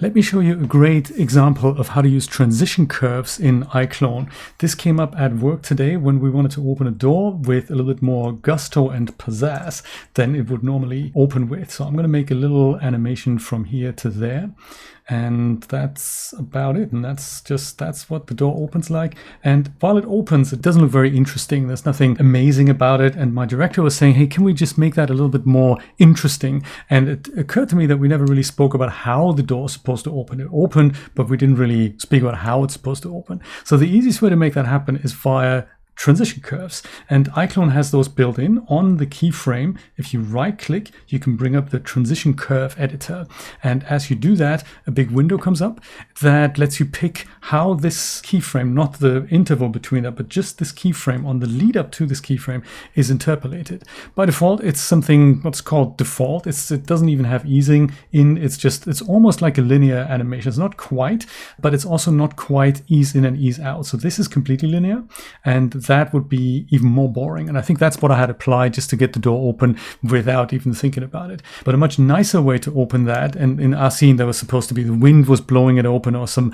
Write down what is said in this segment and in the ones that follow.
Let me show you a great example of how to use transition curves in iClone. This came up at work today when we wanted to open a door with a little bit more gusto and pizzazz than it would normally open with. So I'm going to make a little animation from here to there. And that's about it. And that's what the door opens like. And while it opens, it doesn't look very interesting. There's nothing amazing about it. And my director was saying, hey, can we just make that a little bit more interesting? And it occurred to me that we never really spoke about how the door is supposed to open. It opened, but we didn't really speak about how it's supposed to open. So the easiest way to make that happen is via transition curves, and iClone has those built in on the keyframe. If you right click, you can bring up the transition curve editor, and as you do that, a big window comes up that lets you pick how this keyframe, not the interval between that, but just this keyframe on the lead up to this keyframe, is interpolated. By default, it's something what's called default. It doesn't even have easing in. It's almost like a linear animation. It's not quite, but it's also not quite ease in and ease out. So this is completely linear, and that would be even more boring. And I think that's what I had applied just to get the door open without even thinking about it. But a much nicer way to open that, and in our scene there was supposed to be the wind was blowing it open or some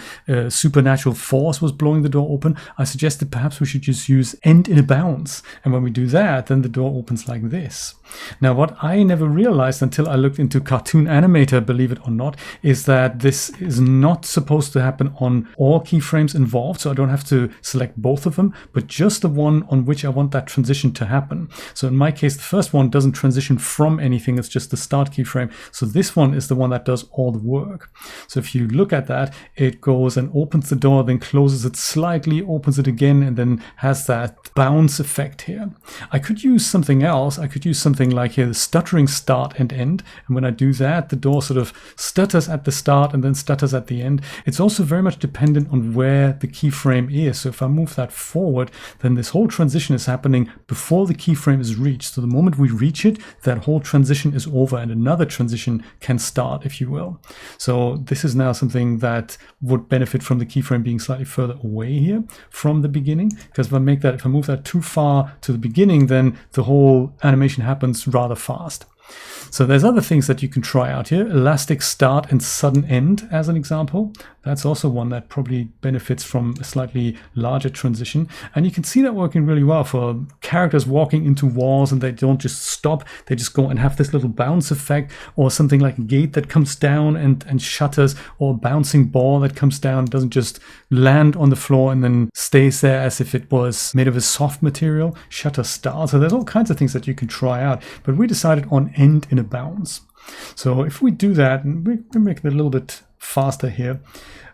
supernatural force was blowing the door open, I suggested perhaps we should just use end in a bounce. And when we do that, then the door opens like this. Now, what I never realized until I looked into Cartoon Animator, believe it or not, is that this is not supposed to happen on all keyframes involved. So I don't have to select both of them, but just the one on which I want that transition to happen. So in my case, the first one doesn't transition from anything. It's just the start keyframe. So this one is the one that does all the work. So if you look at that, it goes and opens the door, then closes it slightly, opens it again, and then has that bounce effect here. I could use something else. I could use something like here, the stuttering start and end. And when I do that, the door sort of stutters at the start and then stutters at the end. It's also very much dependent on where the keyframe is. So if I move that forward, then this whole transition is happening before the keyframe is reached. So the moment we reach it, that whole transition is over and another transition can start, if you will. So this is now something that would benefit from the keyframe being slightly further away here from the beginning. Because if I move that too far to the beginning, then the whole animation happens rather fast. So there's other things that you can try out here. Elastic start and sudden end as an example. That's also one that probably benefits from a slightly larger transition. And you can see that working really well for characters walking into walls, and they don't just stop. They just go and have this little bounce effect, or something like a gate that comes down and shutters, or a bouncing ball that comes down, doesn't just land on the floor and then stays there as if it was made of a soft material. Shutter start. So there's all kinds of things that you can try out. But we decided on end in a bounce. So if we do that, and we make it a little bit faster here,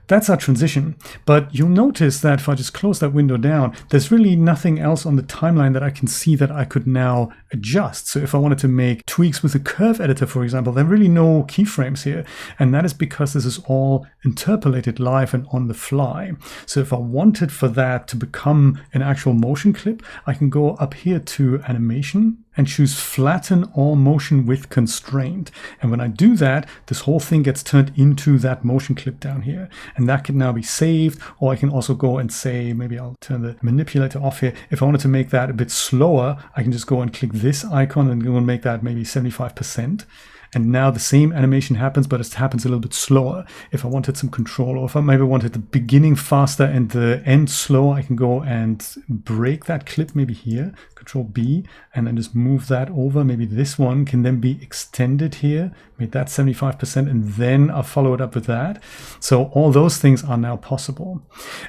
that's our transition. But you'll notice that if I just close that window down, there's really nothing else on the timeline that I can see that I could now adjust. So if I wanted to make tweaks with the curve editor, for example, there are really no keyframes here. And that is because this is all interpolated live and on the fly. So if I wanted for that to become an actual motion clip, I can go up here to animation and choose flatten all motion with constraint. And when I do that, this whole thing gets turned into that motion clip down here. And that can now be saved, or I can also go and say, maybe I'll turn the manipulator off here. If I wanted to make that a bit slower, I can just go and click this icon and go and make that maybe 75%. And now the same animation happens, but it happens a little bit slower. If I wanted some control, or if I maybe wanted the beginning faster and the end slower, I can go and break that clip maybe here, Control B, and then just move that over. Maybe this one can then be extended here, make that 75%, and then I'll follow it up with that. So all those things are now possible.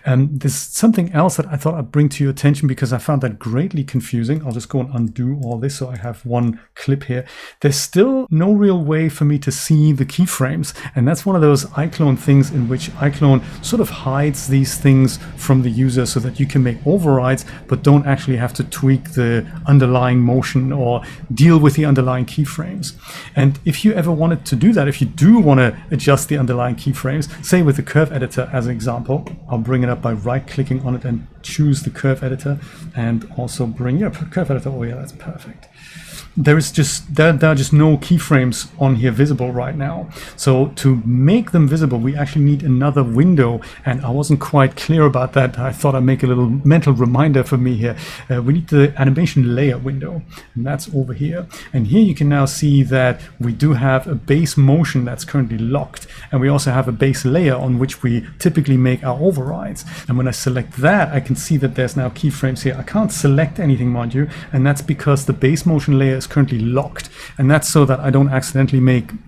There's something else that I thought I'd bring to your attention because I found that greatly confusing. I'll just go and undo all this so I have one clip here. There's still no real way for me to see the keyframes, and that's one of those iClone things in which iClone sort of hides these things from the user so that you can make overrides but don't actually have to tweak the underlying motion or deal with the underlying keyframes. And if you ever wanted to do that, if you do want to adjust the underlying keyframes, say with the curve editor as an example, I'll bring it up by right clicking on it and choose the curve editor, and also bring up curve editor. Oh yeah, that's perfect. there are just no keyframes on here visible right now. So to make them visible, we actually need another window, and I wasn't quite clear about that. I thought I'd make a little mental reminder for me here. We need the animation layer window, and that's over here. And here you can now see that we do have a base motion that's currently locked, and we also have a base layer on which we typically make our overrides. And when I select that, I can see that there's now keyframes here. I can't select anything, mind you, and that's because the base motion layer is currently locked, and that's so that I don't accidentally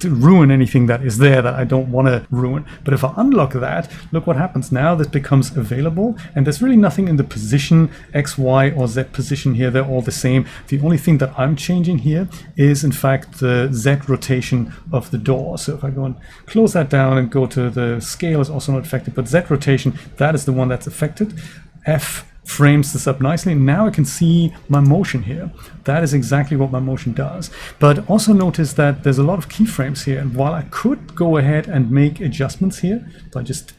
ruin anything that is there that I don't want to ruin. But if I unlock that, look what happens now. This becomes available, and there's really nothing in the position X, Y, or Z position here. They're all the same. The only thing that I'm changing here is in fact the Z rotation of the door. So if I go and close that down and go to the scale is also not affected, but Z rotation, that is the one that's affected. F frames this up nicely. Now I can see my motion here. That is exactly what my motion does. But also notice that there's a lot of keyframes here, and while I could go ahead and make adjustments here by just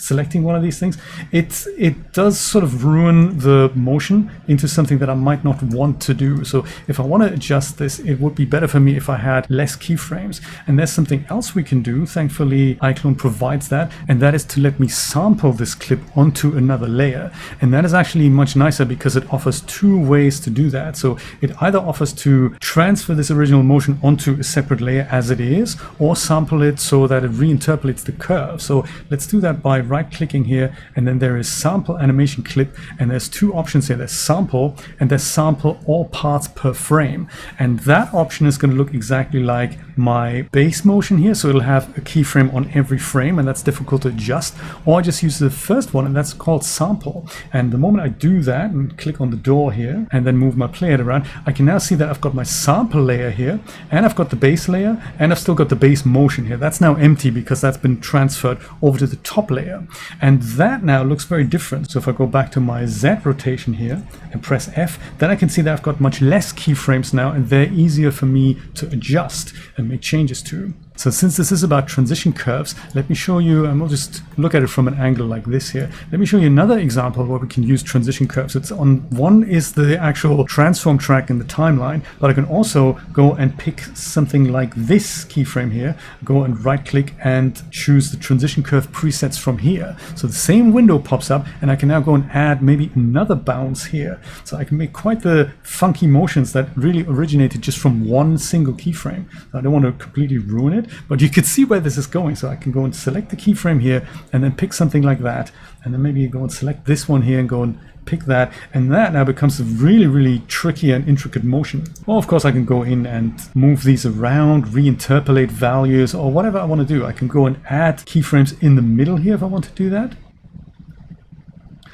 selecting one of these things, it does sort of ruin the motion into something that I might not want to do. So if I want to adjust this, it would be better for me if I had less keyframes. And there's something else we can do. Thankfully, iClone provides that, and that is to let me sample this clip onto another layer. And that is actually much nicer because it offers two ways to do that. So it either offers to transfer this original motion onto a separate layer as it is, or sample it so that it reinterpolates the curve. So let's do that by right-clicking here, and then there is sample animation clip, and there's two options here. There's sample, and there's sample all parts per frame, and that option is going to look exactly like my base motion here. So it'll have a keyframe on every frame, and that's difficult to adjust. Or I just use the first one, and that's called sample. And the moment I do that and click on the door here and then move my playhead around, I can now see that I've got my sample layer here, and I've got the base layer, and I've still got the base motion here. That's now empty because that's been transferred over to the top layer. And that now looks very different. So if I go back to my Z rotation here and press F, then I can see that I've got much less keyframes now, and they're easier for me to adjust and make changes to. So since this is about transition curves, let me show you, and we'll just look at it from an angle like this here. Let me show you another example where we can use transition curves. It's on one is the actual transform track in the timeline, but I can also go and pick something like this keyframe here, go and right click and choose the transition curve presets from here. So the same window pops up, and I can now go and add maybe another bounce here. So I can make quite the funky motions that really originated just from one single keyframe. So I don't want to completely ruin it, but you can see where this is going. So I can go and select the keyframe here and then pick something like that, and then maybe go and select this one here and go and pick that, and that now becomes a really, really tricky and intricate motion. Or of course I can go in and move these around, reinterpolate values, or whatever I want to do. I can go and add keyframes in the middle here if I want to do that,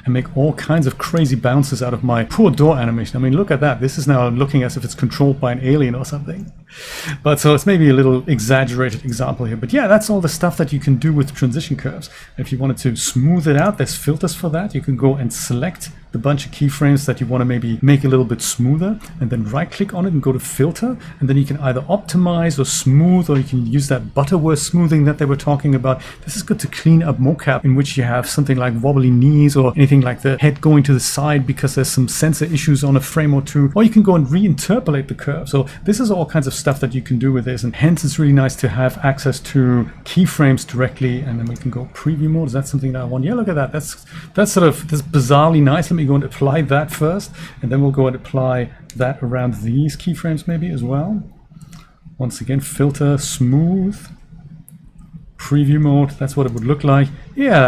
and make all kinds of crazy bounces out of my poor door animation. I mean, look at that. This is now looking as if it's controlled by an alien or something. But so it's maybe a little exaggerated example here. But yeah, that's all the stuff that you can do with transition curves. If you wanted to smooth it out, there's filters for that. You can go and select the bunch of keyframes that you want to maybe make a little bit smoother, and then right click on it and go to filter, and then you can either optimize or smooth, or you can use that Butterworth smoothing that they were talking about. This is good to clean up mocap in which you have something like wobbly knees or anything like the head going to the side because there's some sensor issues on a frame or two, or you can go and reinterpolate the curve. So this is all kinds of stuff that you can do with this, and hence it's really nice to have access to keyframes directly. And then we can go preview mode. Is that something that I want? Yeah, look at that. That's sort of this bizarrely nice. Let me go and apply that first, and then we'll go and apply that around these keyframes maybe as well. Once again, filter, smooth, preview mode. That's what it would look like. Yeah,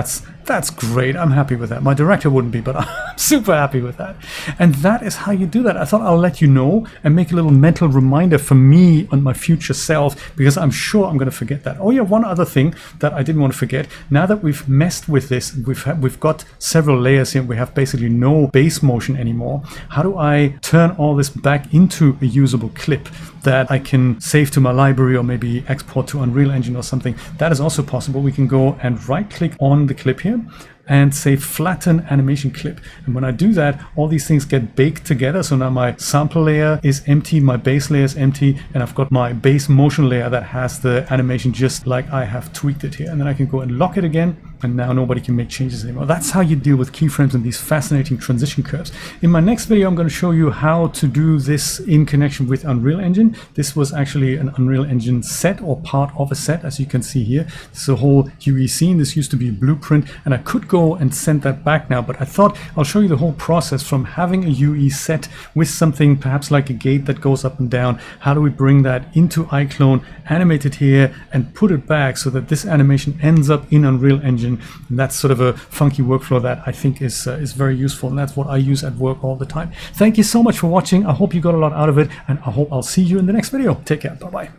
that's great. I'm happy with that. My director wouldn't be, but I'm super happy with that. And that is how you do that. I thought I'll let you know and make a little mental reminder for me and my future self, because I'm sure I'm going to forget that. Oh yeah, one other thing that I didn't want to forget. Now that we've messed with this, we've got several layers here. We have basically no base motion anymore. How do I turn all this back into a usable clip that I can save to my library or maybe export to Unreal Engine or something? That is also possible. We can go and right click on the clip here, and say flatten animation clip. And when I do that, all these things get baked together. So now my sample layer is empty, my base layer is empty, and I've got my base motion layer that has the animation just like I have tweaked it here. And then I can go and lock it again, and now nobody can make changes anymore. That's how you deal with keyframes and these fascinating transition curves. In my next video, I'm going to show you how to do this in connection with Unreal Engine. This was actually an Unreal Engine set or part of a set, as you can see here. This is a whole UE scene. This used to be a blueprint, and I could go and send that back now, but I thought I'll show you the whole process from having a UE set with something perhaps like a gate that goes up and down. How do we bring that into iClone, animate it here, and put it back so that this animation ends up in Unreal Engine? And that's sort of a funky workflow that I think is very useful, and that's what I use at work all the time. Thank you so much for watching. I hope you got a lot out of it, and I hope I'll see you in the next video. Take care. Bye-bye.